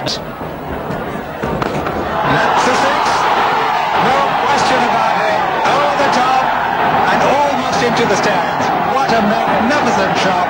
That's the six. No question about it. Over the top and almost into the stands. What a magnificent shot.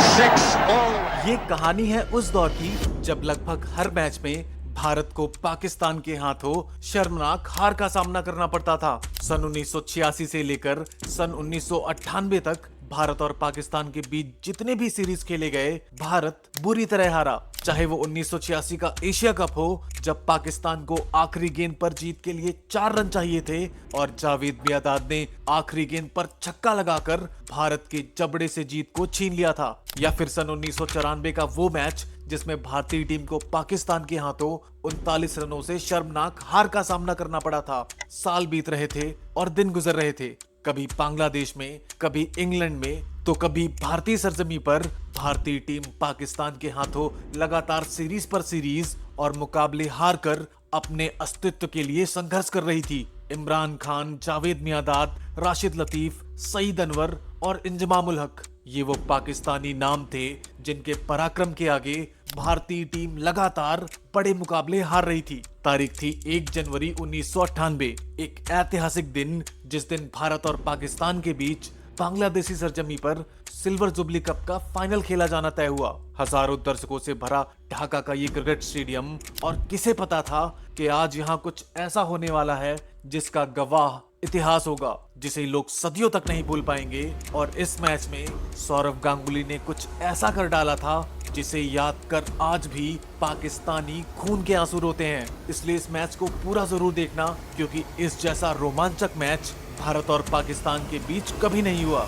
Six all the way. ये कहानी है उस दौर की जब लगभग हर मैच में भारत को पाकिस्तान के हाथों शर्मनाक हार का सामना करना पड़ता था। सन 1986 से लेकर सन 1998 तक भारत और पाकिस्तान के बीच जितने भी सीरीज खेले गए, भारत बुरी तरह हारा। चाहे वो 1986 का एशिया कप हो, जब पाकिस्तान को आखिरी गेंद पर जीत के लिए 4 रन चाहिए थे और जावेद मियांदाद ने आखिरी गेंद पर छक्का लगाकर भारत के जबड़े से जीत को छीन लिया था, या फिर सन 1994 का वो मैच जिसमें भारतीय टीम को पाकिस्तान के हाथों 39 रनों से शर्मनाक हार का सामना करना पड़ा था। साल बीत रहे थे और दिन गुजर रहे थे, कभी बांग्लादेश में, कभी इंग्लैंड में, तो कभी भारतीय सरजमी पर भारतीय टीम पाकिस्तान के हाथों लगातार सीरीज पर सीरीज और मुकाबले हार कर अपने अस्तित्व के लिए संघर्ष कर रही थी। इमरान खान, जावेद मियांदाद, राशिद लतीफ, सईद अनवर और इंजमामुल हक, ये वो पाकिस्तानी नाम थे जिनके पराक्रम के आगे भारतीय टीम लगातार बड़े मुकाबले हार रही थी। तारीख थी 1 जनवरी 1998, एक ऐतिहासिक दिन जिस दिन भारत और पाकिस्तान के बीच बांग्लादेशी सरजमी पर सिल्वर जुबली कप का फाइनल खेला जाना तय हुआ। हजारों दर्शकों से भरा ढाका का ये क्रिकेट स्टेडियम, और किसे पता था कि आज यहाँ कुछ ऐसा होने वाला है जिसका गवाह इतिहास होगा, जिसे लोग सदियों तक नहीं भूल पाएंगे। और इस मैच में सौरव गांगुली ने कुछ ऐसा कर डाला था जिसे याद कर आज भी पाकिस्तानी खून के आंसू रोते हैं। इसलिए इस मैच को पूरा जरूर देखना, क्योंकि इस जैसा रोमांचक मैच भारत और पाकिस्तान के बीच कभी नहीं हुआ।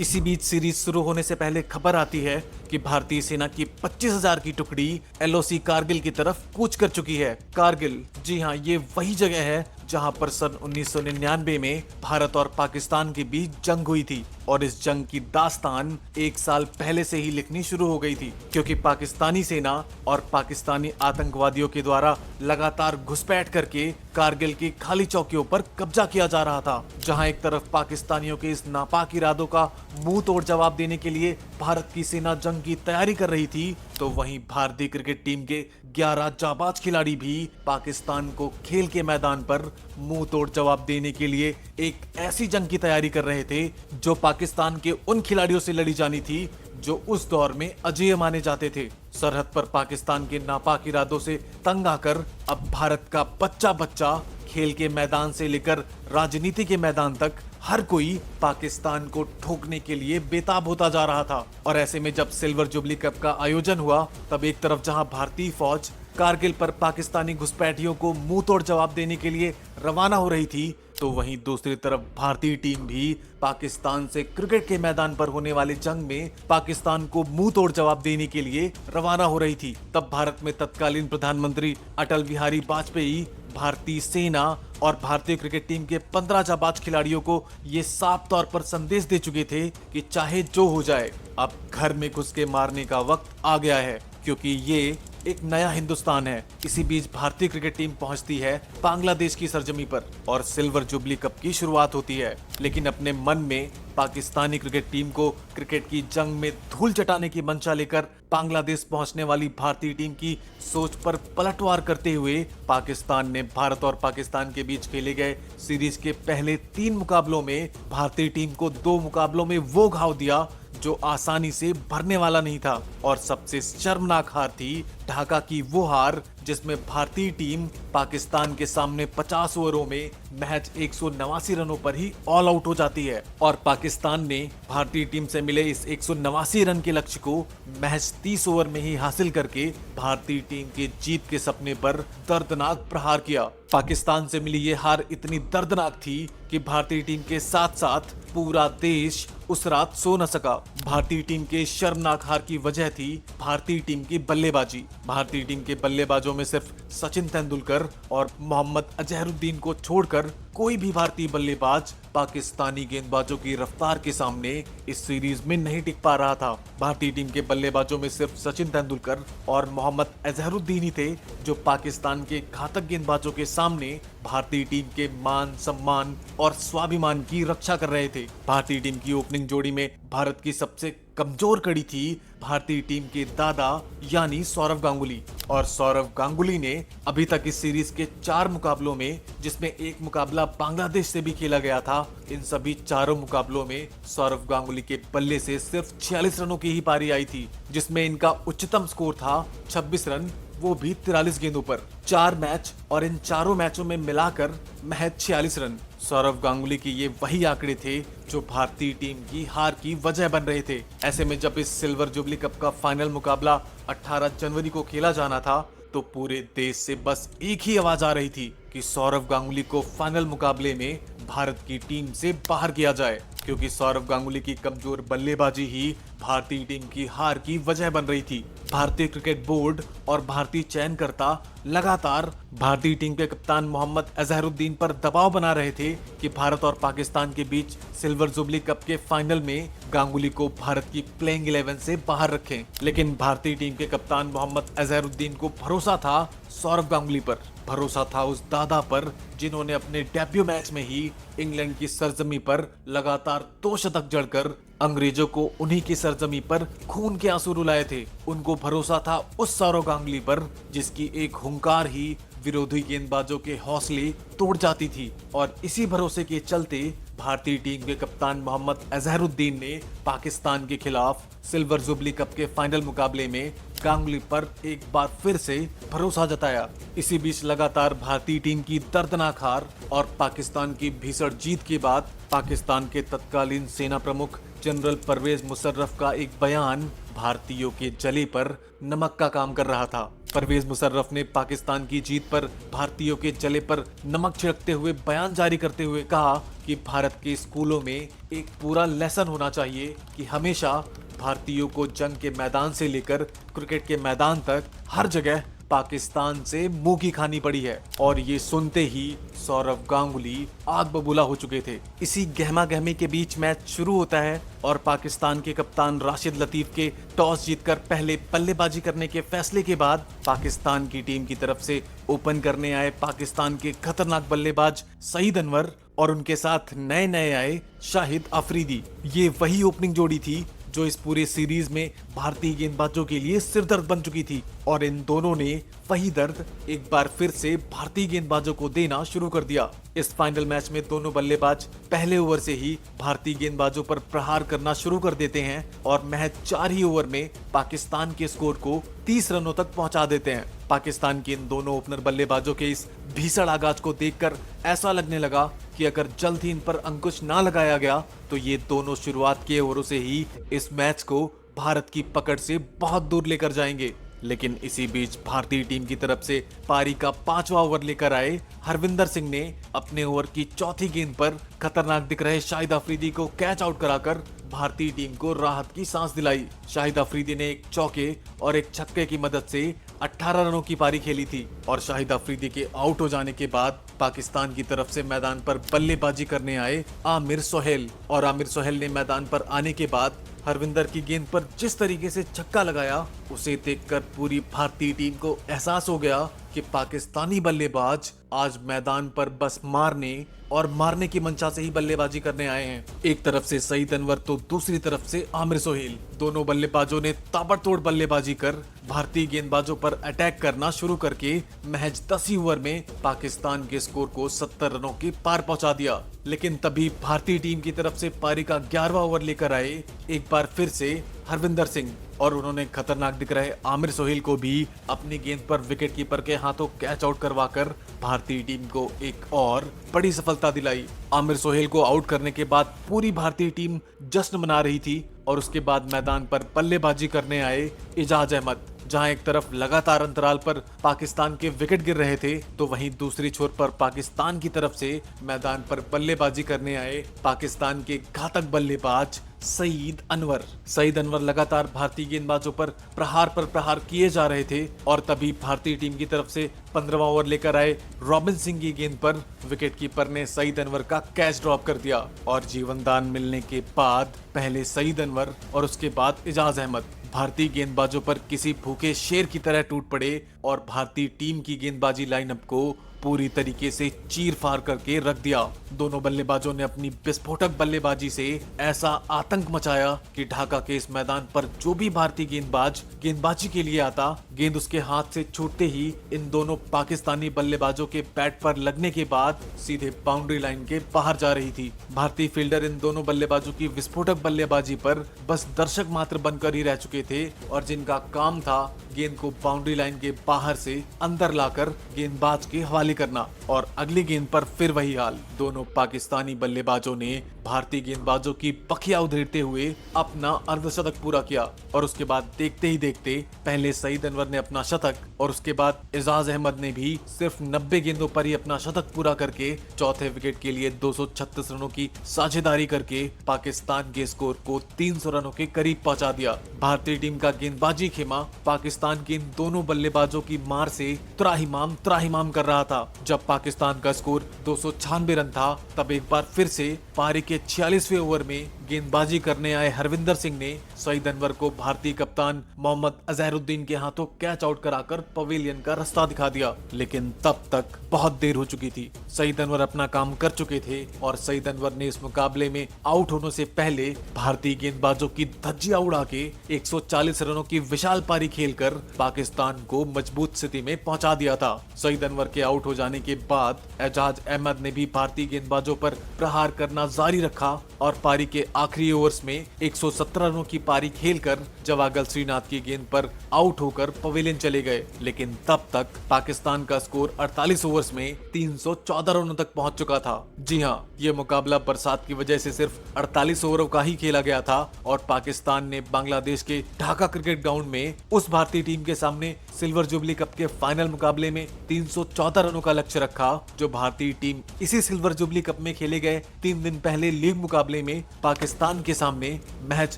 इसी बीच सीरीज शुरू होने से पहले खबर आती है कि भारतीय सेना की 25,000 की टुकड़ी एलओसी कारगिल की तरफ कूच कर चुकी है। कारगिल, जी हाँ, ये वही जगह है जहां पर सन 1999 में भारत और पाकिस्तान के बीच जंग हुई थी, और इस जंग की दास्तान 1 साल पहले से ही लिखनी शुरू हो गई थी, क्योंकि पाकिस्तानी सेना और पाकिस्तानी आतंकवादियों के द्वारा लगातार घुसपैठ करके कारगिल की खाली चौकियों पर कब्जा किया जा रहा था। जहां एक तरफ पाकिस्तानियों के इस नापाक इरादों का मुंह तोड़ जवाब देने के लिए भारत की सेना जंग की तैयारी कर रही थी, तो वहीं भारतीय क्रिकेट टीम के 11 जाबाज खिलाड़ी भी पाकिस्तान को खेल के मैदान पर मुंह तोड़ जवाब देने के लिए एक ऐसी जंग की तैयारी कर रहे थे जो पाकिस्तान के उन खिलाड़ियों से लड़ी जानी थी जो उस दौर में अजेय माने जाते थे। सरहद पर पाकिस्तान के नापाक इरादों से तंग आकर अब भारत का बच्चा बच्चा खेल के मैदान से लेकर राजनीति के मैदान तक हर कोई पाकिस्तान को ठोकने के लिए बेताब होता जा रहा था। और ऐसे में जब सिल्वर जुबली कप का आयोजन हुआ, तब एक तरफ जहां भारतीय फौज कारगिल पर पाकिस्तानी घुसपैठियों को मुंह तोड़ जवाब देने के लिए रवाना हो रही थी, तो वहीं दूसरी तरफ भारतीय टीम भी पाकिस्तान से क्रिकेट के मैदान पर होने वाले जंग में पाकिस्तान को मुंह तोड़ जवाब देने के लिए रवाना हो रही थी। तब भारत में तत्कालीन प्रधानमंत्री अटल बिहारी वाजपेयी भारतीय सेना और भारतीय क्रिकेट टीम के 15 जाबाज खिलाड़ियों को ये साफ तौर पर संदेश दे चुके थे कि चाहे जो हो जाए, अब घर में घुस के मारने का वक्त आ गया है, क्योंकि ये एक नया हिंदुस्तान है। इसी बीच भारतीय क्रिकेट टीम पहुंचती है बांग्लादेश की सरजमी पर और सिल्वर जुबली कप की शुरुआत होती है। लेकिन अपने मन में पाकिस्तानी क्रिकेट टीम को क्रिकेट की जंग में धूल चटाने की मंशा लेकर बांग्लादेश पहुंचने वाली भारतीय टीम की सोच पर पलटवार करते हुए पाकिस्तान ने भारत और पाकिस्तान के बीच खेले गए सीरीज के पहले 3 मुकाबलों में भारतीय टीम को 2 मुकाबलों में वो घाव दिया जो आसानी से भरने वाला नहीं था। और सबसे शर्मनाक हार थी ढाका की वो हार जिसमें भारतीय टीम पाकिस्तान के सामने 50 ओवरों में महज 189 रनों पर ही ऑल आउट हो जाती है। और पाकिस्तान ने भारतीय टीम से मिले इस 189 रन के लक्ष्य को महज 30 ओवर में ही हासिल करके भारतीय टीम के जीत के सपने पर दर्दनाक प्रहार किया। पाकिस्तान से मिली ये हार इतनी दर्दनाक थी कि भारतीय टीम के साथ साथ पूरा देश उस रात सो न सका। भारतीय टीम के शर्मनाक हार की वजह थी भारतीय टीम की बल्लेबाजी। भारतीय टीम के बल्लेबाजों में सिर्फ सचिन तेंदुलकर और मोहम्मद अजहरुद्दीन को छोड़कर कोई भी भारतीय बल्लेबाज पाकिस्तानी गेंदबाजों की रफ्तार के सामने इस सीरीज में नहीं टिक पा रहा था। भारतीय टीम के बल्लेबाजों में सिर्फ सचिन तेंदुलकर और मोहम्मद अजहरुद्दीन ही थे जो पाकिस्तान के घातक गेंदबाजों के सामने भारतीय टीम के मान सम्मान और स्वाभिमान की रक्षा कर रहे थे। भारतीय टीम की ओपनिंग जोड़ी में भारत की सबसे कमजोर कड़ी थी भारतीय टीम के दादा यानी सौरव गांगुली। और सौरव गांगुली ने अभी तक इस सीरीज के 4 मुकाबलों में, जिसमें एक मुकाबला बांग्लादेश से भी खेला गया था, इन सभी चारों मुकाबलों में सौरव गांगुली के बल्ले से सिर्फ 46 रनों की ही पारी आई थी, जिसमें इनका उच्चतम स्कोर था 26 रन, वो भी 43 गेंदों पर। 4 मैच और इन चारों मैचों में मिलाकर महज 46 रन। सौरव गांगुली के ये वही आंकड़े थे जो भारतीय टीम की हार की वजह बन रहे थे। ऐसे में जब इस सिल्वर जुबली कप का फाइनल मुकाबला 18 जनवरी को खेला जाना था तो पूरे देश से बस एक ही आवाज आ रही थी कि सौरव गांगुली को फाइनल मुकाबले में भारत की टीम से बाहर किया जाए, क्योंकि सौरव गांगुली की कमजोर बल्लेबाजी ही भारतीय टीम की हार की वजह बन रही थी। भारतीय क्रिकेट बोर्ड और भारतीय चयनकर्ता लगातार भारतीय टीम के कप्तान मोहम्मद अजहरुद्दीन पर दबाव बना रहे थे कि भारत और पाकिस्तान के बीच सिल्वर जुबली कप के फाइनल में गांगुली को भारत की प्लेइंग 11 से बाहर रखें। लेकिन भारतीय टीम के कप्तान मोहम्मद अजहरुद्दीन को भरोसा था सौरव गांगुली पर, भरोसा था उस दादा पर जिन्होंने अपने डेब्यू मैच में ही इंग्लैंड की सरजमी पर लगातार 2 शतक जड़कर अंग्रेजों को उन्हीं की सरजमी पर खून के आंसू रुलाए थे। उनको भरोसा था उस सौरव गांगुली पर जिसकी एक हुंकार ही विरोधी गेंदबाजों के हौसले तोड़ जाती थी। और इसी भरोसे के चलते भारतीय टीम के कप्तान मोहम्मद अजहरुद्दीन ने पाकिस्तान के खिलाफ सिल्वर जुबली कप के फाइनल मुकाबले में गांगुली पर एक बार फिर से भरोसा जताया। इसी बीच लगातार भारतीय टीम की दर्दनाक हार और पाकिस्तान की भीषण जीत के बाद पाकिस्तान के तत्कालीन सेना प्रमुख जनरल परवेज मुशर्रफ का एक बयान भारतीयों के जले पर नमक का काम कर रहा था। परवेज मुशर्रफ ने पाकिस्तान की जीत पर भारतीयों के जले पर नमक छिड़कते हुए बयान जारी करते हुए कहा कि भारत के स्कूलों में एक पूरा लेसन होना चाहिए कि हमेशा भारतीयों को जंग के मैदान से लेकर क्रिकेट के मैदान तक हर जगह पाकिस्तान से मुंह की खानी पड़ी है। और ये सुनते ही सौरव गांगुली आग बबूला हो चुके थे। इसी गहमा गहमी के बीच मैच शुरू होता है और पाकिस्तान के कप्तान राशिद लतीफ के टॉस जीतकर पहले बल्लेबाजी करने के फैसले के बाद पाकिस्तान की टीम की तरफ से ओपन करने आए पाकिस्तान के खतरनाक बल्लेबाज सईद अनवर और उनके साथ नए नए आए शाहिद अफरीदी। ये वही ओपनिंग जोड़ी थी जो इस पूरे सीरीज में भारतीय गेंदबाजों के लिए सिरदर्द बन चुकी थी। और इन दोनों ने वही दर्द एक बार फिर से भारतीय गेंदबाजों को देना शुरू कर दिया। इस फाइनल मैच में दोनों बल्लेबाज पहले ओवर से ही भारतीय गेंदबाजों पर प्रहार करना शुरू कर देते हैं और महज 4 ही ओवर में पाकिस्तान के स्कोर को 30 रनों तक पहुंचा देते हैं। पाकिस्तान के इन दोनों ओपनर बल्लेबाजों के इस भीषण आगाज को देखकर ऐसा लगने लगा कि अगर जल्द ही इन पर अंकुश ना लगाया गया तो ये दोनों शुरुआत के ओवरों से ही इस मैच को भारत की पकड़ से बहुत दूर लेकर जाएंगे। लेकिन इसी बीच भारतीय टीम की तरफ से पारी का 5वां ओवर लेकर आए हरविंदर सिंह ने अपने ओवर की चौथी गेंद पर खतरनाक दिख रहे शाहिद अफरीदी को कैच आउट कराकर भारतीय टीम को राहत की सांस दिलाई। शाहिद अफरीदी ने एक चौके और एक छक्के की मदद से 18 रनों की पारी खेली थी। और शाहिद अफरीदी के आउट हो जाने के बाद पाकिस्तान की तरफ से मैदान पर बल्लेबाजी करने आए आमिर सोहेल। और आमिर सोहेल ने मैदान पर आने के बाद हरविंदर की गेंद पर जिस तरीके से छक्का लगाया उसे देखकर पूरी भारतीय टीम को एहसास हो गया कि पाकिस्तानी बल्लेबाज आज मैदान पर बस मारने और मारने की मंशा से ही बल्लेबाजी करने आए हैं। एक तरफ से सईद अनवर तो दूसरी तरफ से आमिर सोहेल, दोनों बल्लेबाजों ने ताबड़तोड़ बल्लेबाजी कर भारतीय गेंदबाजों पर अटैक करना शुरू करके महज 10 ही ओवर में पाकिस्तान के स्कोर को 70 रनों के पार पहुंचा दिया। लेकिन तभी भारतीय टीम की तरफ से पारी का 11वां ओवर लेकर आए एक बार फिर से हरविंदर सिंह और उन्होंने खतरनाक दिख रहे आमिर सोहेल को भी अपनी गेंद पर विकेटकीपर के हाथों कैच आउट करवाकर भारतीय टीम को एक और बड़ी सफलता दिलाई। आमिर सोहेल को आउट करने के बाद पूरी भारतीय टीम जश्न मना रही थी और उसके बाद मैदान पर बल्लेबाजी करने आए इजाज अहमद। जहां एक तरफ लगातार अंतराल पर पाकिस्तान के विकेट गिर रहे थे, तो वहीं दूसरी छोर पर पाकिस्तान की तरफ से मैदान पर बल्लेबाजी करने आए पाकिस्तान के घातक बल्लेबाज सईद अनवर लगातार भारतीय गेंदबाजों पर प्रहार किए जा रहे थे और तभी भारतीय टीम की तरफ से 15वां ओवर लेकर आए रॉबिन सिंह की गेंद पर विकेटकीपर ने सईद अनवर का कैच ड्रॉप कर दिया और जीवनदान मिलने के बाद पहले सईद अनवर और उसके बाद एजाज अहमद भारतीय गेंदबाजों पर किसी भूखे शेर की तरह टूट पड़े और भारतीय टीम की गेंदबाजी लाइनअप को पूरी तरीके से चीर फाड़ करके रख दिया। दोनों बल्लेबाजों ने अपनी विस्फोटक बल्लेबाजी से ऐसा आतंक मचाया कि ढाका के इस मैदान पर जो भी भारतीय गेंदबाज गेंदबाजी के लिए आता, गेंद उसके हाथ से छूटते ही इन दोनों पाकिस्तानी बल्लेबाजों के बैट पर लगने के बाद सीधे बाउंड्री लाइन के बाहर जा रही थी। भारतीय फील्डर इन दोनों बल्लेबाजों की विस्फोटक बल्लेबाजी पर बस दर्शक मात्र बनकर ही रह चुके थे और जिनका काम था गेंद को बाउंड्री लाइन के बाहर से अंदर लाकर गेंदबाज के हवाले करना और अगली गेंद पर फिर वही हाल। दोनों पाकिस्तानी बल्लेबाजों ने भारतीय गेंदबाजों की बखिया उधेड़ते हुए अपना अर्धशतक पूरा किया और उसके बाद देखते ही देखते पहले सईद अनवर ने अपना शतक और उसके बाद एजाज अहमद ने भी सिर्फ 90 गेंदों पर ही अपना शतक पूरा करके चौथे विकेट के लिए 236 रनों की साझेदारी करके पाकिस्तान के स्कोर को 300 रनों के करीब पहुंचा दिया। भारतीय टीम का गेंदबाजी खेमा पाकिस्तान के इन दोनों बल्लेबाजों की मार से त्राहिमाम कर रहा था। जब पाकिस्तान का स्कोर 296 रन था, तब एक बार फिर से पारी के 46वें ओवर में गेंदबाजी करने आए हरविंदर सिंह ने सईद अनवर को भारतीय कप्तान मोहम्मद अजहरुद्दीन के हाथों कैच आउट कराकर पवेलियन का रास्ता दिखा दिया। लेकिन तब तक बहुत देर हो चुकी थी। सईद अनवर अपना काम कर चुके थे और सईद अनवर ने इस मुकाबले में आउट होने से पहले भारतीय गेंदबाजों की धज्जियां उड़ा के 140 रनों की विशाल पारी खेलकर पाकिस्तान को मजबूत स्थिति में पहुंचा दिया था। सईद अनवर के आउट हो जाने के बाद एजाज अहमद ने भी भारतीय गेंदबाजों पर प्रहार करना जारी रखा और पारी के आखिरी ओवर्स में 117 रनों की पारी खेलकर जवागल श्रीनाथ की गेंद पर आउट होकर पवेलियन चले गए। लेकिन तब तक पाकिस्तान का स्कोर 48 ओवर्स में 314 रनों तक पहुंच चुका था। जी हां, ये मुकाबला बरसात की वजह से सिर्फ 48 ओवरों का ही खेला गया था और पाकिस्तान ने बांग्लादेश के ढाका क्रिकेट ग्राउंड में उस भारतीय टीम के सामने सिल्वर जुबली कप के फाइनल मुकाबले में 314 रनों का लक्ष्य रखा, जो भारतीय टीम इसी सिल्वर जुबली कप में खेले गए 3 दिन पहले लीग मुकाबले में पाकिस्तान के सामने महज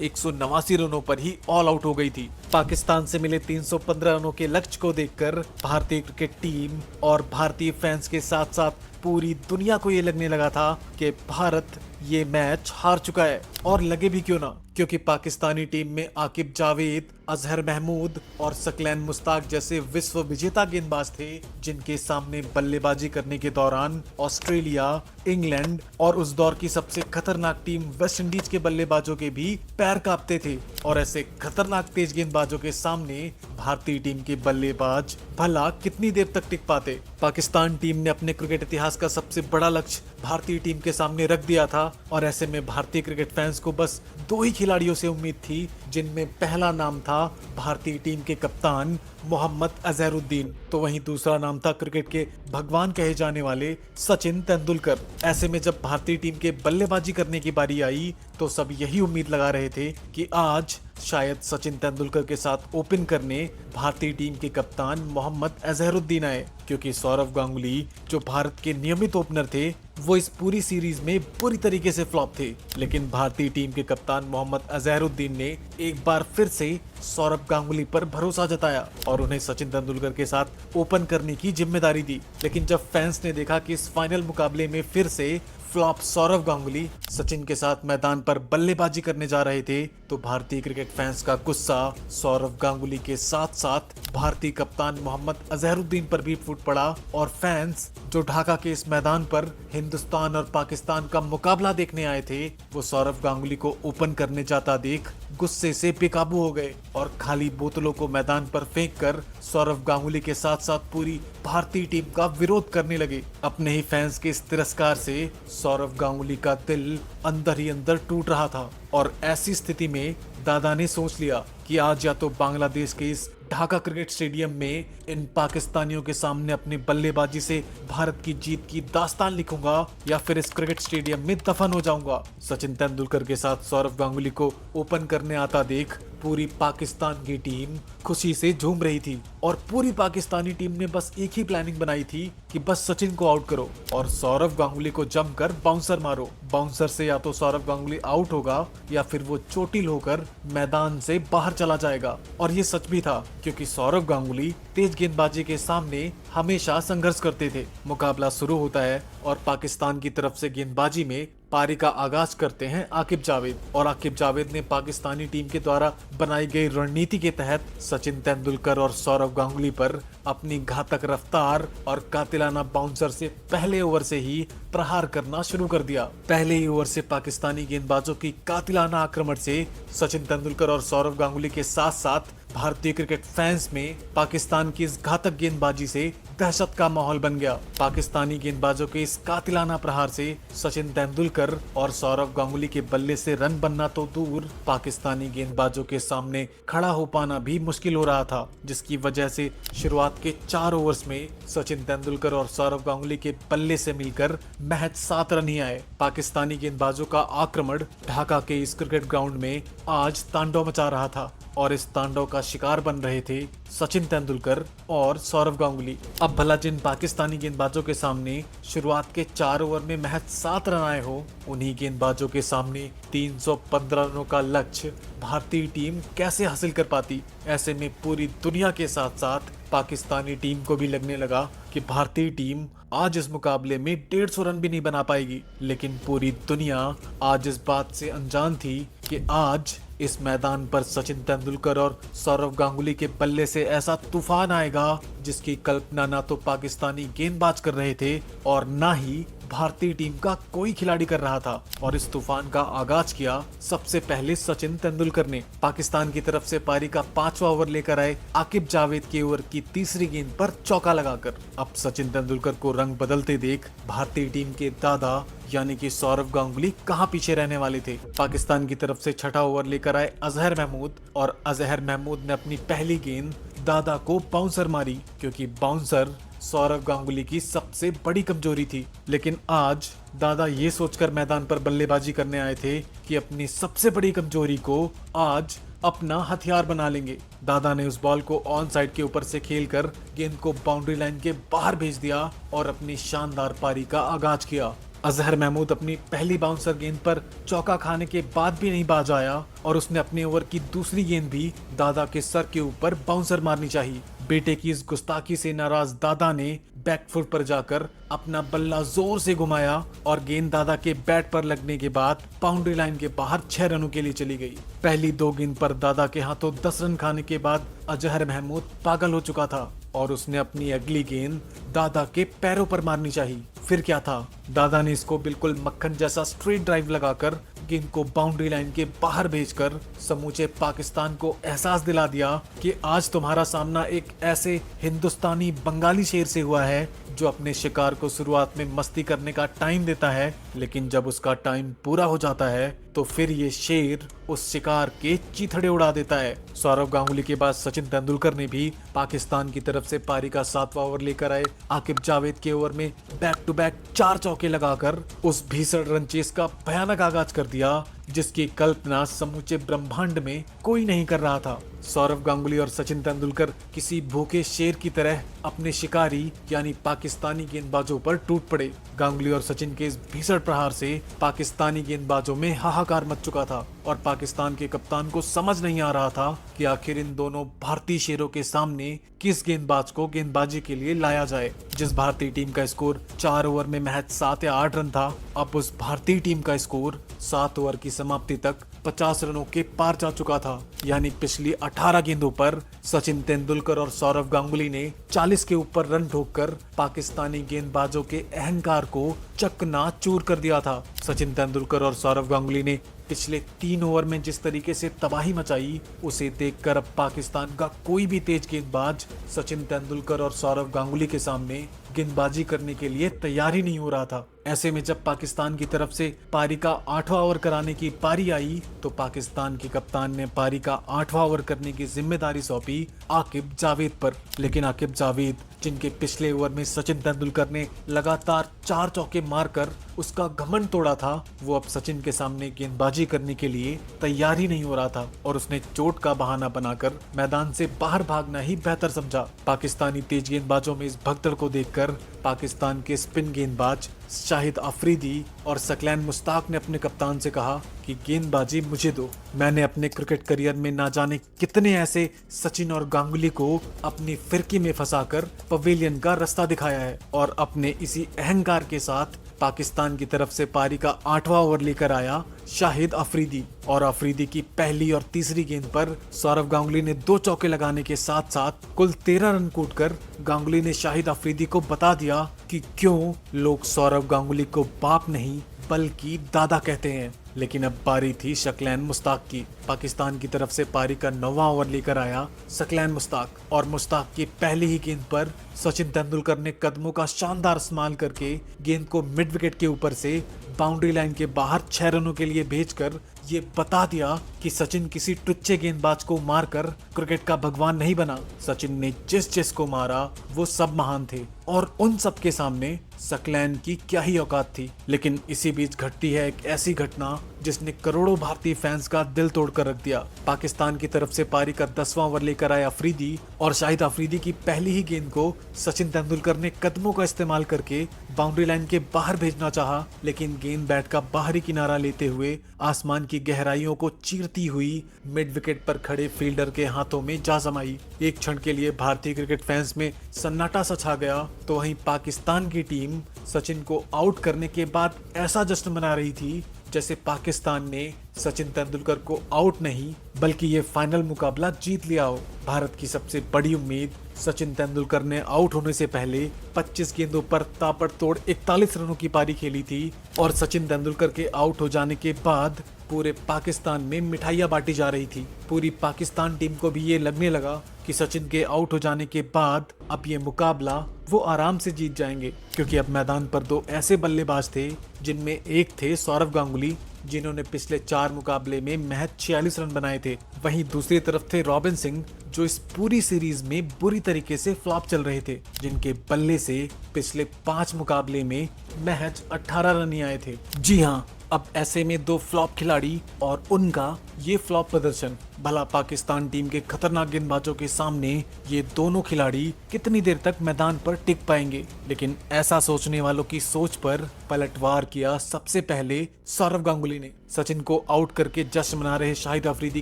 189 रनों पर ही ऑल आउट हो गई थी। पाकिस्तान से मिले 315 रनों के लक्ष्य को देखकर भारतीय क्रिकेट टीम और भारतीय फैंस के साथ साथ पूरी दुनिया को ये लगने लगा था कि भारत ये मैच हार चुका है। और लगे भी क्यों ना, क्योंकि पाकिस्तानी टीम में आकिब जावेद, अजहर महमूद और सकलैन मुश्ताक जैसे विश्व विजेता गेंदबाज थे, जिनके सामने बल्लेबाजी करने के दौरान ऑस्ट्रेलिया, इंग्लैंड और उस दौर की सबसे खतरनाक टीम वेस्ट इंडीज के बल्लेबाजों के भी पैर कांपते थे। और ऐसे खतरनाक तेज गेंदबाजों के सामने भारतीय टीम के बल्लेबाज भला कितनी देर तक टिक पाते। पाकिस्तान टीम ने अपने क्रिकेट इतिहास का सबसे बड़ा लक्ष्य भारतीय टीम के सामने रख दिया था और ऐसे में भारतीय क्रिकेट फैंस को बस 2 ही खिलाड़ियों से उम्मीद थी, जिनमें पहला नाम था भारतीय टीम के कप्तान मोहम्मद अजहरुद्दीन, तो वहीं दूसरा नाम था क्रिकेट के भगवान कहे जाने वाले सचिन तेंदुलकर। ऐसे में जब भारतीय टीम के बल्लेबाजी करने की बारी आई तो सब यही उम्मीद लगा रहे थे कि आज शायद सचिन तेंदुलकर के साथ ओपन करने भारतीय टीम के कप्तान मोहम्मद अजहरुद्दीन आए, क्योंकि सौरव गांगुली जो भारत के नियमित ओपनर थे वो इस पूरी सीरीज में पूरी तरीके से फ्लॉप थे। लेकिन भारतीय टीम के कप्तान मोहम्मद अजहरुद्दीन ने एक बार फिर से सौरव गांगुली पर भरोसा जताया और उन्हें सचिन तेंदुलकर के साथ ओपन करने की जिम्मेदारी दी। लेकिन जब फैंस ने देखा कि इस फाइनल मुकाबले में फिर से फ्लॉप सौरव गांगुली सचिन के साथ मैदान पर बल्लेबाजी करने जा रहे थे, तो भारतीय क्रिकेट फैंस का गुस्सा सौरव गांगुली के साथ साथ भारतीय कप्तान मोहम्मद अजहरुद्दीन पर भी फूट पड़ा और फैंस जो ढाका के इस मैदान पर हिंदुस्तान और पाकिस्तान का मुकाबला देखने आए थे, वो सौरव गांगुली को ओपन करने जाता देख गुस्से से बेकाबू हो गए और खाली बोतलों को मैदान पर फेंककर सौरव गांगुली के साथ साथ पूरी भारतीय टीम का विरोध करने लगे। अपने ही फैंस के इस तिरस्कार से सौरव गांगुली का दिल अंदर ही अंदर टूट रहा था और ऐसी स्थिति में दादा ने सोच लिया कि आज या तो बांग्लादेश के इस ढाका क्रिकेट स्टेडियम में इन पाकिस्तानियों के सामने अपनी बल्लेबाजी से भारत की जीत की दास्तान लिखूंगा या फिर इस क्रिकेट स्टेडियम में दफन हो जाऊंगा। सचिन तेंदुलकर के साथ सौरव गांगुली को ओपन करने आता देख पूरी पाकिस्तान की टीम खुशी से झूम रही थी और पूरी पाकिस्तानी टीम ने बस एक ही प्लानिंग बनाई थी कि बस सचिन को आउट करो और सौरव गांगुली को जमकर बाउंसर मारो। बाउंसर से या तो सौरव गांगुली आउट होगा या फिर वो चोटिल होकर मैदान से बाहर चला जाएगा। और ये सच भी था, क्योंकि सौरव गांगुली तेज गेंदबाजी के सामने हमेशा संघर्ष करते थे। मुकाबला शुरू होता है और पाकिस्तान की तरफ से गेंदबाजी में पारी का आगाज करते हैं आकिब जावेद। और आकिब जावेद ने पाकिस्तानी टीम के द्वारा बनाई गई रणनीति के तहत सचिन तेंदुलकर और सौरव गांगुली पर अपनी घातक रफ्तार और कातिलाना बाउंसर से पहले ओवर से ही प्रहार करना शुरू कर दिया। पहले ही ओवर से पाकिस्तानी गेंदबाजों की कातिलाना आक्रमण से सचिन तेंदुलकर और सौरव गांगुली के साथ साथ भारतीय क्रिकेट फैंस में पाकिस्तान की इस घातक गेंदबाजी से दहशत का माहौल बन गया। पाकिस्तानी गेंदबाजों के इस कातिलाना प्रहार से सचिन तेंदुलकर और सौरव गांगुली के बल्ले से रन बनना तो दूर, पाकिस्तानी गेंदबाजों के सामने खड़ा हो पाना भी मुश्किल हो रहा था, जिसकी वजह से शुरुआत के 4 ओवर्स में सचिन तेंदुलकर और सौरव गांगुली के बल्ले से मिलकर महज 7 रन ही आए। पाकिस्तानी गेंदबाजों का आक्रमण ढाका के इस क्रिकेट ग्राउंड में आज तांडव मचा रहा था और इस तांडव का शिकार बन रहे थे सचिन तेंदुलकर और सौरव गांगुली। अब भला जिन पाकिस्तानी गेंदबाजों के सामने शुरुआत के 4 ओवर में महज 7 रन आए हो, उन्हीं गेंदबाजों के सामने 315 रनों का लक्ष्य भारतीय टीम कैसे हासिल कर पाती। ऐसे में पूरी दुनिया के साथ साथ पाकिस्तानी टीम को भी लगने लगा कि भारतीय टीम आज इस मुकाबले में 150 रन भी नहीं बना पाएगी। लेकिन पूरी दुनिया आज इस बात से अनजान थी कि आज इस मैदान पर सचिन तेंदुलकर और सौरव गांगुली के बल्ले से ऐसा तूफान आएगा जिसकी कल्पना ना तो पाकिस्तानी गेंदबाज कर रहे थे और ना ही भारतीय टीम का कोई खिलाड़ी कर रहा था। और इस तूफान का आगाज किया सबसे पहले सचिन तेंदुलकर ने। पाकिस्तान की तरफ से पारी का 5वां ओवर लेकर आए आकिब जावेद के ओवर की तीसरी गेंद पर चौका लगाकर। अब सचिन तेंदुलकर को रंग बदलते देख भारतीय टीम के दादा यानी कि सौरव गांगुली कहां पीछे रहने वाले थे। पाकिस्तान की तरफ से 6ठा ओवर लेकर आए अजहर महमूद और अजहर महमूद ने अपनी पहली गेंद दादा को बाउंसर मारी, क्योंकि बाउंसर सौरव गांगुली की सबसे बड़ी कमजोरी थी। लेकिन आज दादा ये सोचकर मैदान पर बल्लेबाजी करने आए थे कि अपनी सबसे बड़ी कमजोरी को आज अपना हथियार बना लेंगे। दादा ने उस बॉल को ऑन साइड के ऊपर से खेलकर गेंद को बाउंड्री लाइन के बाहर भेज दिया और अपनी शानदार पारी का आगाज किया। अजहर महमूद अपनी पहली बाउंसर गेंद पर चौका खाने के बाद भी नहीं बाज आया और उसने अपने ओवर की दूसरी गेंद भी दादा के सर के ऊपर बाउंसर मारनी चाहिए। बेटे की इस गुस्ताखी से नाराज दादा ने बैकफुट पर जाकर अपना बल्ला जोर से घुमाया और गेंद दादा के बैट पर लगने के बाद बाउंड्री लाइन के बाहर 6 रनों के लिए चली गई। पहली 2 गेंद पर दादा के हाथों 10 रन खाने के बाद अजहर महमूद पागल हो चुका था और उसने अपनी अगली गेंद दादा के पैरों पर मारनी चाहिए। फिर क्या था, दादा ने इसको बिल्कुल मक्खन जैसा स्ट्रेट ड्राइव लगाकर गेंद को बाउंड्री लाइन के बाहर भेजकर समूचे पाकिस्तान को एहसास दिला दिया कि आज तुम्हारा सामना एक ऐसे हिंदुस्तानी बंगाली शेर से हुआ है जो अपने शिकार को शुरुआत में मस्ती करने का टाइम देता है, लेकिन जब उसका टाइम पूरा हो जाता है तो फिर ये शेर उस शिकार के चीथड़े उड़ा देता है। सौरव गांगुली के बाद सचिन तेंदुलकर ने भी पाकिस्तान की तरफ से पारी का 7वां ओवर लेकर आए आकिब जावेद के ओवर में बैक टू बैक 4 चौके लगाकर उस भीषण रन चेस का भयानक आगाज कर दिया जिसकी कल्पना समूचे ब्रह्मांड में कोई नहीं कर रहा था। सौरव गांगुली और सचिन तेंदुलकर किसी भूखे शेर की तरह अपने शिकारी यानी पाकिस्तानी गेंदबाजों पर टूट पड़े। गांगुली और सचिन के इस भीषण प्रहार से पाकिस्तानी गेंदबाजों में हाहाकार मच चुका था और पाकिस्तान के कप्तान को समझ नहीं आ रहा था कि आखिर इन दोनों भारतीय शेरों के सामने किस गेंदबाज को गेंदबाजी के लिए लाया जाए। जिस भारतीय टीम का स्कोर 4 ओवर में महज 7 या 8 रन था, अब उस भारतीय टीम का स्कोर 7 ओवर की समाप्ति तक 50 रनों के पार जा चुका था। यानी पिछली 18 गेंदों पर सचिन तेंदुलकर और सौरव गांगुली ने 40 के ऊपर रन ठोककर पाकिस्तानी गेंदबाजों के अहंकार को चकनाचूर कर दिया था। सचिन तेंदुलकर और सौरव गांगुली ने पिछले 3 ओवर में जिस तरीके से तबाही मचाई, उसे देखकर अब पाकिस्तान का कोई भी तेज गेंदबाज सचिन तेंदुलकर और सौरव गांगुली के सामने गेंदबाजी करने के लिए तैयार ही नहीं हो रहा था। ऐसे में जब पाकिस्तान की तरफ से पारी का 8वां ओवर कराने की पारी आई तो पाकिस्तान के कप्तान ने पारी का 8वां ओवर करने की जिम्मेदारी सौंपी आकिब जावेद पर। लेकिन आकिब जावेद, जिनके पिछले ओवर में सचिन तेंदुलकर ने लगातार 4 चौके मारकर उसका घमंड तोड़ा था, वो अब सचिन के सामने गेंदबाजी करने के लिए तैयार ही नहीं हो रहा था और उसने चोट का बहाना बनाकर मैदान से बाहर भागना ही बेहतर समझा। पाकिस्तानी तेज गेंदबाजों में इस भगदड़ को देखकर पाकिस्तान के स्पिन गेंदबाज शाहिद अफरीदी और सकलैन मुश्ताक ने अपने कप्तान से कहा कि गेंदबाजी मुझे दो। मैंने अपने क्रिकेट करियर में ना जाने कितने ऐसे सचिन और गांगुली को अपनी फिरकी में फंसाकर पवेलियन का रास्ता दिखाया है और अपने इसी अहंकार के साथ पाकिस्तान की तरफ से पारी का 8वां ओवर लेकर आया शाहिद अफरीदी। और अफरीदी की पहली और तीसरी गेंद पर सौरव गांगुली ने 2 चौके लगाने के साथ साथ कुल 13 रन कूटकर गांगुली ने शाहिद अफरीदी को बता दिया कि क्यों लोग सौरव गांगुली को बाप नहीं बल्कि दादा कहते हैं। लेकिन अब बारी थी सकलैन मुश्ताक की। पाकिस्तान की तरफ से पारी का 9वां ओवर लेकर आया सकलैन मुश्ताक और मुश्ताक की पहली ही गेंद पर सचिन तेंदुलकर ने कदमों का शानदार इस्तेमाल करके गेंद को मिड विकेट के ऊपर से बाउंड्री लाइन के बाहर 6 रनों के लिए भेजकर ये बता दिया कि सचिन किसी टुच्चे गेंदबाज को मारकर क्रिकेट का भगवान नहीं बना। सचिन ने जिस जिस को मारा वो सब महान थे और उन सब के सामने सकलैन की क्या ही औकात थी। लेकिन इसी बीच घटती है एक ऐसी घटना जिसने करोड़ों भारतीय फैंस का दिल तोड़कर रख दिया। पाकिस्तान की तरफ से पारी का 10वां ओवर लेकर आया अफरीदी और शाहिद अफरीदी की पहली ही गेंद को सचिन तेंदुलकर ने कदमों का इस्तेमाल करके बाउंड्री लाइन के बाहर भेजना चाहा, लेकिन गेंद बैट का बाहरी किनारा लेते हुए आसमान की गहराइयों को चीरती हुई मिड विकेट पर खड़े फील्डर के हाथों में जा समाई। एक क्षण के लिए भारतीय क्रिकेट फैंस में सन्नाटा सा छा गया तो वहीं पाकिस्तान की टीम सचिन को आउट करने के बाद ऐसा जश्न मना रही थी जैसे पाकिस्तान ने सचिन तेंदुलकर को आउट नहीं बल्कि ये फाइनल मुकाबला जीत लिया हो। भारत की सबसे बड़ी उम्मीद सचिन तेंदुलकर ने आउट होने से पहले 25 गेंदों पर ताबड़तोड़ 41 रनों की पारी खेली थी और सचिन तेंदुलकर के आउट हो जाने के बाद पूरे पाकिस्तान में मिठाइयां बांटी जा रही थी। पूरी पाकिस्तान टीम को भी ये लगने लगा कि सचिन के आउट हो जाने के बाद अब ये मुकाबला वो आराम से जीत जाएंगे, क्योंकि अब मैदान पर 2 ऐसे बल्लेबाज थे जिनमें एक थे सौरव गांगुली जिन्होंने पिछले 4 मुकाबले में महज 46 रन बनाए थे। वहीं दूसरी तरफ थे रॉबिन सिंह जो इस पूरी सीरीज में बुरी तरीके से फ्लॉप चल रहे थे, जिनके बल्ले से पिछले 5 मुकाबले में महज 18 रन ही आए थे। जी हाँ, अब ऐसे में 2 फ्लॉप खिलाड़ी और उनका ये फ्लॉप प्रदर्शन, भला पाकिस्तान टीम के खतरनाक गेंदबाजों के सामने ये दोनों खिलाड़ी कितनी देर तक मैदान पर टिक पाएंगे। लेकिन ऐसा सोचने वालों की सोच पर पलटवार किया सबसे पहले सौरव गांगुली ने। सचिन को आउट करके जश्न मना रहे शाहिद अफरीदी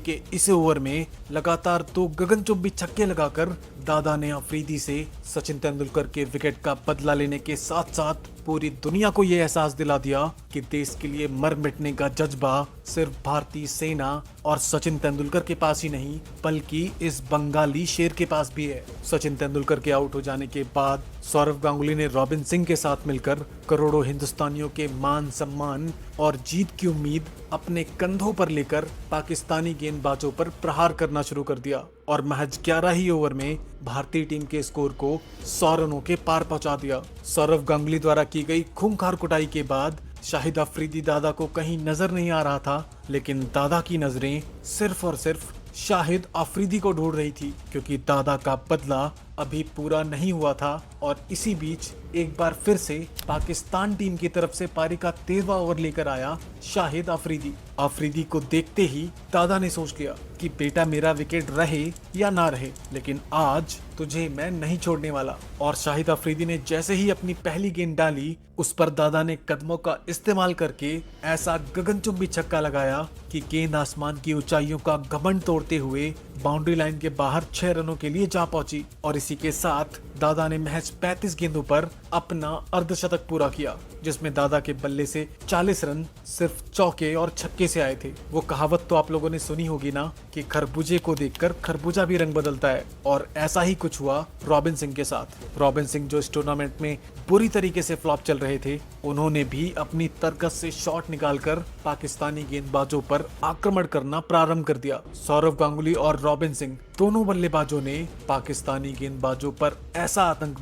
के इस ओवर में लगातार 2 गगनचुंबी छक्के लगाकर दादा ने अफरीदी से सचिन तेंदुलकर के विकेट का बदला लेने के साथ साथ पूरी दुनिया को ये एहसास दिला दिया कि देश के लिए मर मिटने का जज्बा सिर्फ भारतीय सेना और सचिन तेंदुलकर के पास ही नहीं बल्कि इस बंगाली शेर के पास भी है। सचिन तेंदुलकर के आउट हो जाने के बाद सौरव गांगुली ने रॉबिन सिंह के साथ मिलकर करोड़ों हिंदुस्तानियों के मान सम्मान और जीत की उम्मीद अपने कंधों पर लेकर पाकिस्तानी गेंदबाजों पर प्रहार करना शुरू कर दिया और महज 11 ही ओवर में भारतीय टीम के स्कोर को 100 रनों के पार पहुंचा दिया। सौरव गांगुली द्वारा की गई खूंखार कुटाई के बाद शाहिद अफरीदी दादा को कहीं नजर नहीं आ रहा था, लेकिन दादा की नजरें सिर्फ और सिर्फ शाहिद अफरीदी को ढूंढ रही थी, क्योंकि दादा का बदला अभी पूरा नहीं हुआ था। और इसी बीच एक बार फिर से पाकिस्तान टीम की तरफ से पारी का 13वां ओवर लेकर आया शाहिद अफरीदी। अफरीदी को देखते ही दादा ने सोच लिया कि बेटा मेरा विकेट रहे या ना रहे, लेकिन आज तुझे मैं नहीं छोड़ने वाला। और शाहिद अफरीदी ने जैसे ही अपनी पहली गेंद डाली, उस पर दादा ने कदमों का इस्तेमाल करके ऐसा गगनचुंबी छक्का लगाया कि गेंद आसमान की ऊंचाइयों का घमंड तोड़ते हुए बाउंड्री लाइन के बाहर 6 रनों के लिए जा पहुंची। और इसी के साथ दादा ने महज 35 गेंदों पर अपना अर्धशतक पूरा किया, जिसमें दादा के बल्ले से 40 रन सिर्फ चौके और छक्के से आए थे। वो कहावत तो आप लोगों ने सुनी होगी ना कि खरबूजे को देखकर खरबूजा भी रंग बदलता है, और ऐसा ही कुछ हुआ रॉबिन सिंह के साथ। रॉबिन सिंह जो इस टूर्नामेंट में बुरी तरीके से फ्लॉप चल रहे थे, उन्होंने भी अपनी तरकस से शॉट निकालकर पाकिस्तानी गेंदबाजों पर आक्रमण करना प्रारंभ कर दिया। सौरव गांगुली और रॉबिन सिंह दोनों बल्लेबाजों ने पाकिस्तानी गेंदबाजों पर ऐसा आतंक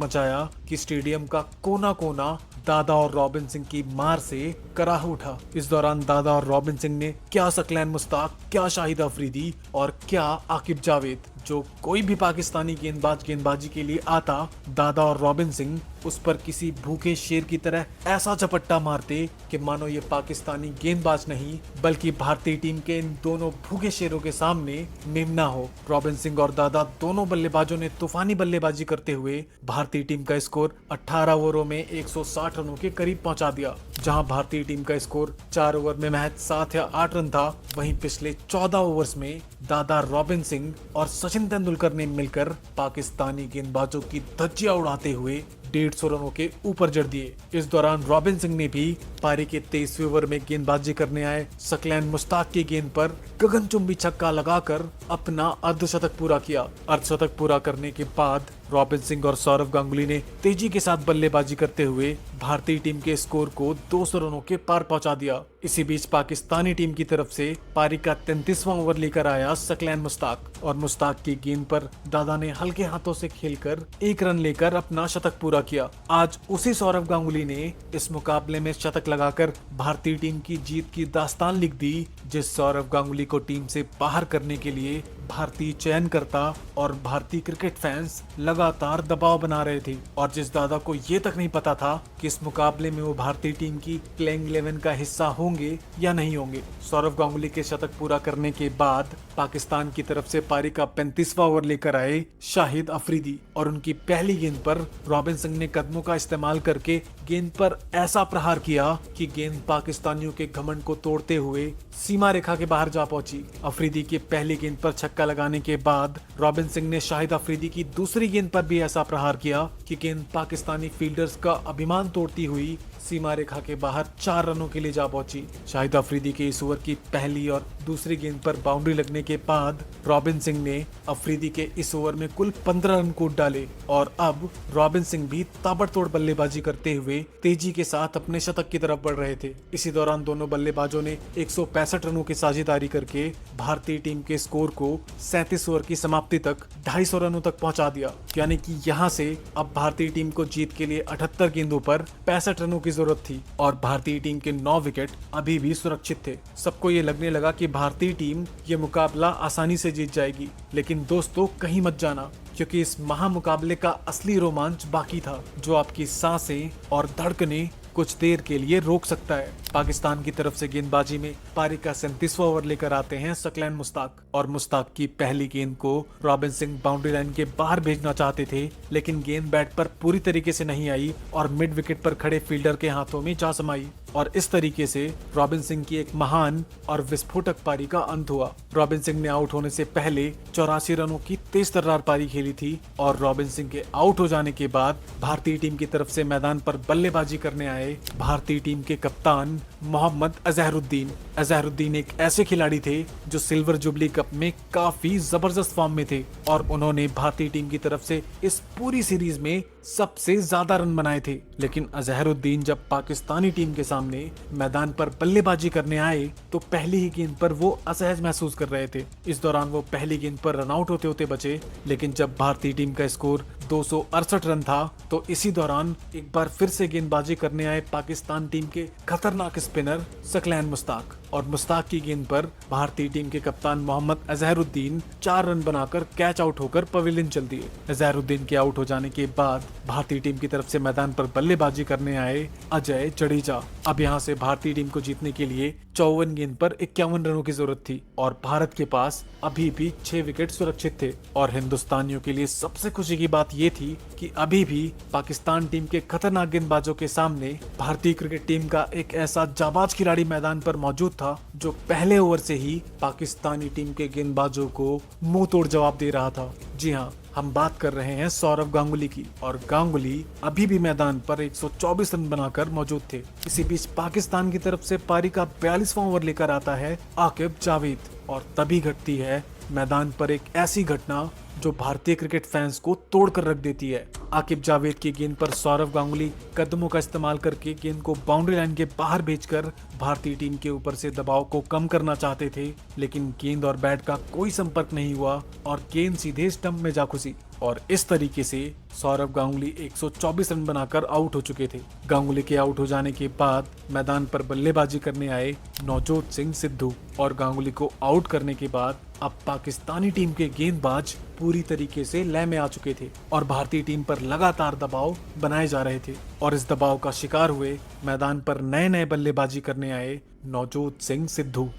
मचाया कि स्टेडियम का कोना कोना दादा और रॉबिन सिंह की मार से कराह उठा। इस दौरान दादा और रॉबिन सिंह ने क्या सकलैन मुश्ताक, क्या शाहिद अफरीदी और क्या आकिब जावेद, जो कोई भी पाकिस्तानी गेंदबाज गेंदबाजी के लिए आता, दादा और रॉबिन सिंह उस पर किसी भूखे शेर की तरह ऐसा झपट्टा मारते कि मानो ये पाकिस्तानी गेंदबाज नहीं बल्कि भारतीय टीम के इन दोनों भूखे शेरों के सामने मेमना हो। रॉबिन सिंह और दादा दोनों बल्लेबाजों ने तूफानी बल्लेबाजी करते हुए भारतीय टीम का स्कोर 18 ओवरों में 160 रनों के करीब पहुंचा दिया। जहां भारतीय टीम का स्कोर 4 ओवर में महज 7 या 8 रन था, वहीं पिछले 14 ओवर्स में दादा, रॉबिन सिंह और सचिन तेंदुलकर ने मिलकर पाकिस्तानी गेंदबाजों की धज्जियां उड़ाते हुए 150 रनों के ऊपर जड़ दिए। इस दौरान रॉबिन सिंह ने भी पारी के 23वें ओवर में गेंदबाजी करने आए सकलैन मुश्ताक की गेंद पर गगनचुंबी छक्का लगाकर अपना अर्धशतक पूरा किया। अर्धशतक पूरा करने के बाद रॉबिन सिंह और सौरव गांगुली ने तेजी के साथ बल्लेबाजी करते हुए भारतीय टीम के स्कोर को 200 रनों के पार पहुंचा दिया। इसी बीच पाकिस्तानी टीम की तरफ से पारी का 33वां ओवर लेकर आया सकलैन मुश्ताक और मुश्ताक की गेंद पर दादा ने हल्के हाथों से खेलकर 1 रन लेकर अपना शतक पूरा किया। आज उसी सौरव गांगुली ने इस मुकाबले में शतक लगाकर भारतीय टीम की जीत की दास्तान लिख दी, जिस सौरव गांगुली को टीम से बाहर करने के लिए भारतीय चयनकर्ता और भारतीय क्रिकेट फैंस लगातार दबाव बना रहे थे और जिस दादा को ये तक नहीं पता था कि इस मुकाबले में वो भारतीय टीम की प्लेइंग 11 का हिस्सा होंगे या नहीं होंगे। सौरव गांगुली के शतक पूरा करने के बाद पाकिस्तान की तरफ से पारी का 35वां ओवर लेकर आए शाहिद अफरीदी और उनकी पहली गेंद पर रॉबिन सिंह ने कदमों का इस्तेमाल करके गेंद पर ऐसा प्रहार किया कि गेंद पाकिस्तानियों के घमंड को तोड़ते हुए सीमा रेखा के बाहर जा पहुंची। अफरीदी की पहली गेंद पर छक्का लगाने के बाद रॉबिन सिंह ने शाहिद अफरीदी की दूसरी गेंद पर भी ऐसा प्रहार किया कि गेंद पाकिस्तानी फील्डर्स का अभिमान तोड़ती हुई सीमा रेखा के बाहर 4 रनों के लिए जा पहुंची। शाहिद अफरीदी के इस ओवर की पहली और दूसरी गेंद पर बाउंड्री लगने के बाद रॉबिन सिंह ने अफरीदी के इस ओवर में कुल 15 रन कूद डाले और अब रॉबिन सिंह भी ताबड़तोड़ बल्लेबाजी करते हुए तेजी के साथ अपने शतक की तरफ बढ़ रहे थे। इसी दौरान दोनों बल्लेबाजों ने 165 रनों की साझेदारी करके भारतीय टीम के स्कोर को 37 ओवर की समाप्ति तक 250 रनों तक पहुंचा दिया। यानी कि यहां से अब भारतीय टीम को जीत के लिए 78 गेंदों पर 65 रनों की जरूरत थी और भारतीय टीम के 9 विकेट अभी भी सुरक्षित थे। सबको ये लगने लगा कि भारतीय टीम ये मुकाबला आसानी से जीत जाएगी, लेकिन दोस्तों कहीं मत जाना, क्योंकि इस महामुकाबले का असली रोमांच बाकी था, जो आपकी सांसें और धड़कनें कुछ देर के लिए रोक सकता है। पाकिस्तान की तरफ से गेंदबाजी में पारी का 37वां ओवर लेकर आते हैं सकलैन मुश्ताक और मुश्ताक की पहली गेंद को रॉबिन सिंह बाउंड्री लाइन के बाहर भेजना चाहते थे, लेकिन गेंद बैट पर पूरी तरीके से नहीं आई और मिड विकेट पर खड़े फील्डर के हाथों में जा समाई और इस तरीके से रॉबिन सिंह की एक महान और विस्फोटक पारी का अंत हुआ। रॉबिन सिंह ने आउट होने से पहले 84 रनों की तेज तर्रार पारी खेली थी और रॉबिन सिंह के आउट हो जाने के बाद भारतीय टीम की तरफ से मैदान पर बल्लेबाजी करने आए भारतीय टीम के कप्तान मोहम्मद अजहरुद्दीन। अजहरुद्दीन एक ऐसे खिलाड़ी थे जो सिल्वर जुबली कप में काफी जबरदस्त फॉर्म में थे और उन्होंने भारतीय टीम की तरफ से इस पूरी सीरीज में सबसे ज्यादा रन बनाए थे। लेकिन अजहरुद्दीन जब पाकिस्तानी टीम के सामने मैदान पर बल्लेबाजी करने आए तो पहली ही गेंद पर वो असहज महसूस कर रहे थे। इस दौरान वो पहली गेंद पर रन आउट होते होते बचे, लेकिन जब भारतीय टीम का स्कोर 268 रन था तो इसी दौरान एक बार फिर से गेंदबाजी करने आए पाकिस्तान टीम के खतरनाक स्पिनर सकलैन मुश्ताक और मुश्ताक की गेंद पर भारतीय टीम के कप्तान मोहम्मद अजहरुद्दीन 4 रन बनाकर कैच आउट होकर पवेलियन चल दिए। अजहरुद्दीन के आउट हो जाने के बाद भारतीय टीम की तरफ से मैदान पर बल्लेबाजी करने आए अजय जडेजा। अब यहां से भारतीय टीम को जीतने के लिए 54 गेंद पर 51 रनों की जरूरत थी और भारत के पास अभी भी 6 विकेट सुरक्षित थे और हिंदुस्तानियों के लिए सबसे खुशी की बात ये थी कि अभी भी पाकिस्तान टीम के खतरनाक गेंदबाजों के सामने भारतीय क्रिकेट टीम का एक ऐसा जाबाज खिलाड़ी मैदान पर मौजूद था जो पहले ओवर से ही पाकिस्तानी टीम के गेंदबाजों को मुंह तोड़ जवाब दे रहा था। जी हाँ, हम बात कर रहे हैं सौरव गांगुली की और गांगुली अभी भी मैदान पर 124 रन बनाकर मौजूद थे। इसी बीच पाकिस्तान की तरफ से पारी का 42वां ओवर लेकर आता है आकिब जावेद और तभी घटती है मैदान पर एक ऐसी घटना जो भारतीय क्रिकेट फैंस को तोड़कर रख देती है। आकिब जावेद की गेंद पर सौरव गांगुली कदमों का इस्तेमाल करके गेंद को बाउंड्री लाइन के बाहर भेजकर भारतीय टीम के ऊपर से दबाव को कम करना चाहते थे, लेकिन गेंद और बैट का कोई संपर्क नहीं हुआ और गेंद सीधे स्टंप में जा घुसी और इस तरीके से सौरव गांगुली 124 रन बनाकर आउट हो चुके थे। गांगुली के आउट हो जाने के बाद मैदान पर बल्लेबाजी करने आए नवजोत सिंह सिद्धू और गांगुली को आउट करने के बाद अब पाकिस्तानी टीम के गेंदबाज पूरी तरीके से लय में आ चुके थे और भारतीय टीम पर लगातार दबाव बनाए जा रहे थे और इस दबाव का शिकार हुए मैदान पर नए नए बल्लेबाजी करने आए नवजोत सिंह सिद्धू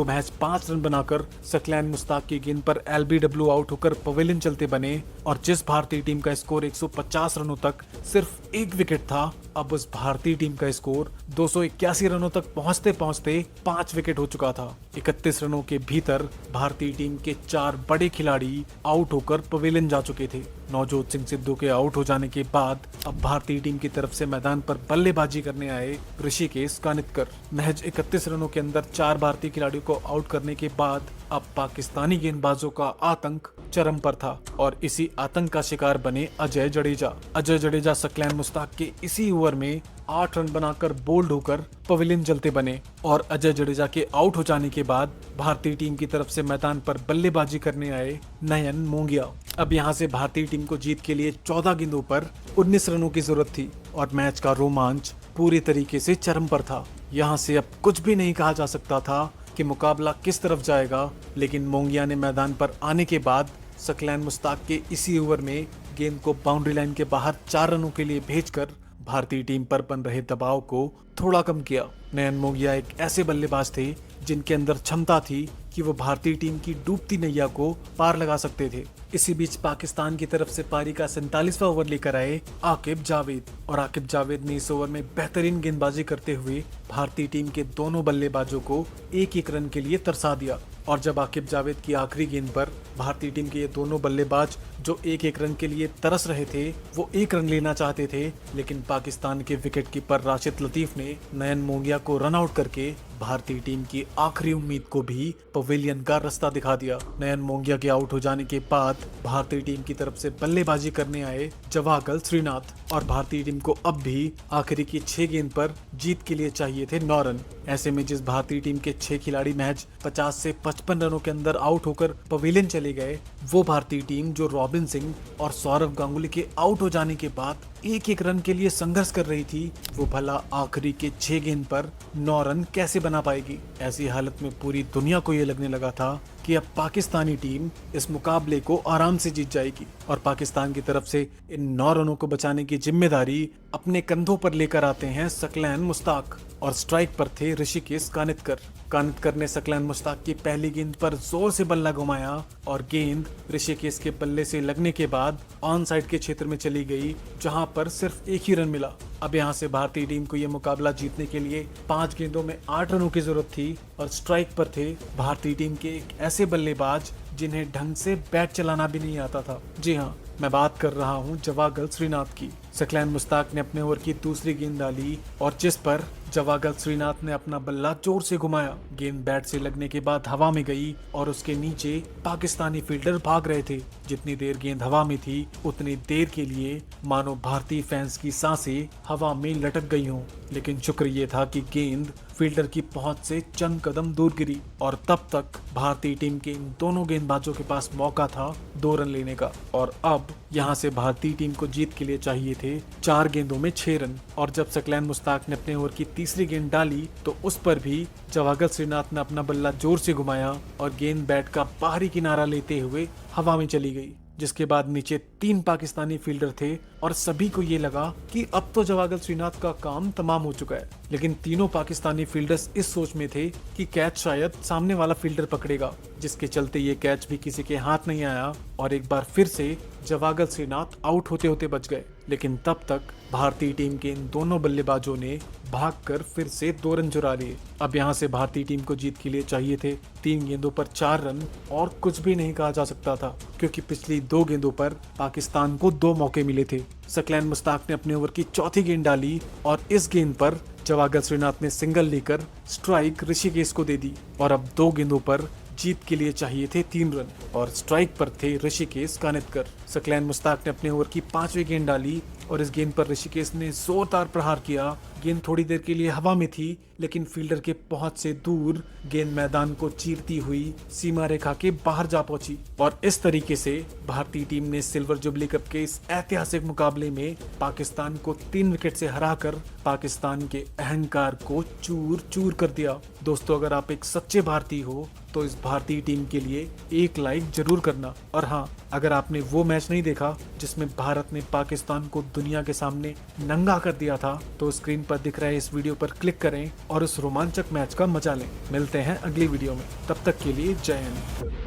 महज 5 रन बनाकर सकलैन मुश्ताक की गेंद पर LBW आउट होकर पवेलियन चलते बने और जिस भारतीय टीम का स्कोर 150 रनों तक सिर्फ एक विकेट था, अब उस भारतीय टीम का स्कोर 281 रनों तक पहुंचते पहुंचते 5 विकेट हो चुका था। 31 रनों के भीतर भारतीय टीम के 4 बड़े खिलाड़ी आउट होकर पवेलियन जा चुके थे। नवजोत सिंह सिद्धू के आउट हो जाने के बाद अब भारतीय टीम की तरफ से मैदान पर बल्लेबाजी करने आए ऋषिकेश कानितकर। महज 31 रनों के अंदर 4 भारतीय खिलाड़ियों को आउट करने के बाद अब पाकिस्तानी गेंदबाजों का आतंक चरम पर था और इसी आतंक का शिकार बने अजय जडेजा सकलैन मुश्ताक के इसी ओवर में 8 रन बनाकर बोल्ड होकर पवेलियन चलते बने और अजय जडेजा के आउट हो जाने के बाद भारतीय टीम की तरफ से मैदान पर बल्लेबाजी करने आए नयन मोंगिया। अब यहां से भारतीय टीम को जीत के लिए 14 गेंदों पर 19 रनों की जरूरत थी और मैच का रोमांच पूरी तरीके से चरम पर था। यहां से अब कुछ भी नहीं कहा जा सकता था कि मुकाबला किस तरफ जाएगा, लेकिन मोंगिया ने मैदान पर आने के बाद सकलैन मुश्ताक के इसी ओवर में गेंद को बाउंड्री लाइन के बाहर 4 रनों के लिए भेजकर भारतीय टीम पर बन रहे दबाव को थोड़ा कम किया। नयन मोंगिया एक ऐसे बल्लेबाज थे जिनके अंदर क्षमता थी कि वो भारतीय टीम की डूबती नैया को पार लगा सकते थे। इसी बीच पाकिस्तान की तरफ से पारी का 47वां ओवर लेकर आए आकिब जावेद और आकिब जावेद ने इस ओवर में बेहतरीन गेंदबाजी करते हुए भारतीय टीम के दोनों बल्लेबाजों को एक रन के लिए तरसा दिया और जब आकिब जावेद की आखिरी गेंद पर भारतीय टीम के ये दोनों बल्लेबाज जो एक रन के लिए तरस रहे थे, वो 1 रन लेना चाहते थे, लेकिन पाकिस्तान के विकेट कीपर राशिद लतीफ ने नयन मोंगिया को रन आउट करके भारतीय टीम की आखिरी उम्मीद को भी पवेलियन का रास्ता दिखा दिया। नयन मोंगिया के आउट हो जाने के बाद भारतीय टीम की तरफ से बल्लेबाजी करने आए जवागल श्रीनाथ और भारतीय टीम को अब भी आखिरी की 6 गेंद पर जीत के लिए चाहिए थे 9 रन। ऐसे में जिस भारतीय टीम के 6 खिलाड़ी महज 50 से 55 रनों के अंदर आउट होकर पवेलियन चले गए, वो भारतीय टीम जो रॉबिन सिंह और सौरव गांगुली के आउट हो जाने के बाद एक रन के लिए संघर्ष कर रही थी, वो भला आखिरी के 6 गेंद पर 9 रन कैसे बना पाएगी। ऐसी हालत में पूरी दुनिया को ये लगने लगा था कि अब पाकिस्तानी टीम इस मुकाबले को आराम से जीत जाएगी और पाकिस्तान की तरफ से इन 9 रनों को बचाने की जिम्मेदारी अपने कंधों पर लेकर आते हैं सकलैन मुश्ताक और स्ट्राइक पर थे ऋषिकेश कानितकर ने सकलैन मुश्ताक की पहली गेंद पर जोर से बल्ला घुमाया और गेंद ऋषिकेश के बल्ले से लगने के बाद ऑन साइड के क्षेत्र में चली गई, जहां पर सिर्फ 1 ही रन मिला। अब यहां से भारतीय टीम को यह मुकाबला जीतने के लिए 5 गेंदों में 8 रनों की जरूरत थी और स्ट्राइक पर थे भारतीय टीम के एक ऐसे बल्लेबाज जिन्हें ढंग से बैट चलाना भी नहीं आता था। जी हाँ, मैं बात कर रहा हूं जवागल श्रीनाथ की। सकलैन मुश्ताक ने अपने ओवर की दूसरी गेंद डाली और जिस पर जवागल श्रीनाथ ने अपना बल्ला जोर से घुमाया। गेंद बैट से लगने के बाद हवा में गई और उसके नीचे पाकिस्तानी फील्डर भाग रहे थे। जितनी देर गेंद हवा में थी उतनी देर के लिए मानो भारतीय फैंस की सांसें हवा में लटक गई हों, लेकिन शुक्र ये था कि गेंद फील्डर की पहुंच से चंद कदम दूर गिरी और तब तक भारतीय टीम के इन दोनों गेंदबाजों के पास मौका था 2 रन लेने का और अब यहां से भारतीय टीम को जीत के लिए चाहिए थे 4 गेंदों में 6 रन। और जब सकलैन मुश्ताक ने अपने ओवर की तीसरी गेंद डाली तो उस पर भी जवागल श्रीनाथ ने अपना बल्ला जोर से घुमाया और गेंद बैट का बाहरी किनारा लेते हुए हवा में चली गई, जिसके बाद नीचे 3 पाकिस्तानी फील्डर थे और सभी को ये लगा कि अब तो जवागल श्रीनाथ का काम तमाम हो चुका है। लेकिन तीनों पाकिस्तानी फील्डर्स इस सोच में थे कि कैच शायद सामने वाला फील्डर पकड़ेगा, जिसके चलते ये कैच भी किसी के हाथ नहीं आया और एक बार फिर से जवागल श्रीनाथ आउट होते होते बच गए। लेकिन तब तक भारतीय टीम के इन दोनों बल्लेबाजों ने भागकर फिर से 2 रन चुरा लिए। अब यहां से भारतीय टीम को जीत के लिए चाहिए थे 3 गेंदों पर 4 रन और कुछ भी नहीं कहा जा सकता था, क्योंकि पिछली 2 गेंदों पर पाकिस्तान को 2 मौके मिले थे। सकलैन मुश्ताक ने अपने ओवर की चौथी गेंद डाली और इस गेंद पर जवागल श्रीनाथ ने सिंगल लेकर स्ट्राइक ऋषिकेश को दे दी और अब 2 गेंदों पर जीत के लिए चाहिए थे 3 रन और स्ट्राइक पर थे ऋषिकेश कानितकर। सकलैन मुश्ताक ने अपने ओवर की 5वीं गेंद डाली और इस गेंद पर ऋषिकेश ने जोरदार प्रहार किया। गेंद थोड़ी देर के लिए हवा में थी, लेकिन फील्डर के पहुंच से दूर गेंद मैदान को चीरती हुई सीमा रेखा के बाहर जा पहुंची और इस तरीके से भारतीय टीम ने सिल्वर जुबली कप के इस ऐतिहासिक मुकाबले में पाकिस्तान को 3 विकेट से हराकर पाकिस्तान के अहंकार को चूर चूर कर दिया। दोस्तों, अगर आप एक सच्चे भारतीय हो तो इस भारतीय टीम के लिए एक लाइक जरूर करना। और हाँ, अगर आपने वो मैच नहीं देखा जिसमें भारत ने पाकिस्तान को दुनिया के सामने नंगा कर दिया था, तो स्क्रीन पर दिख रहे इस वीडियो पर क्लिक करें और इस रोमांचक मैच का मजा लें। मिलते हैं अगली वीडियो में, तब तक के लिए जय हिंद।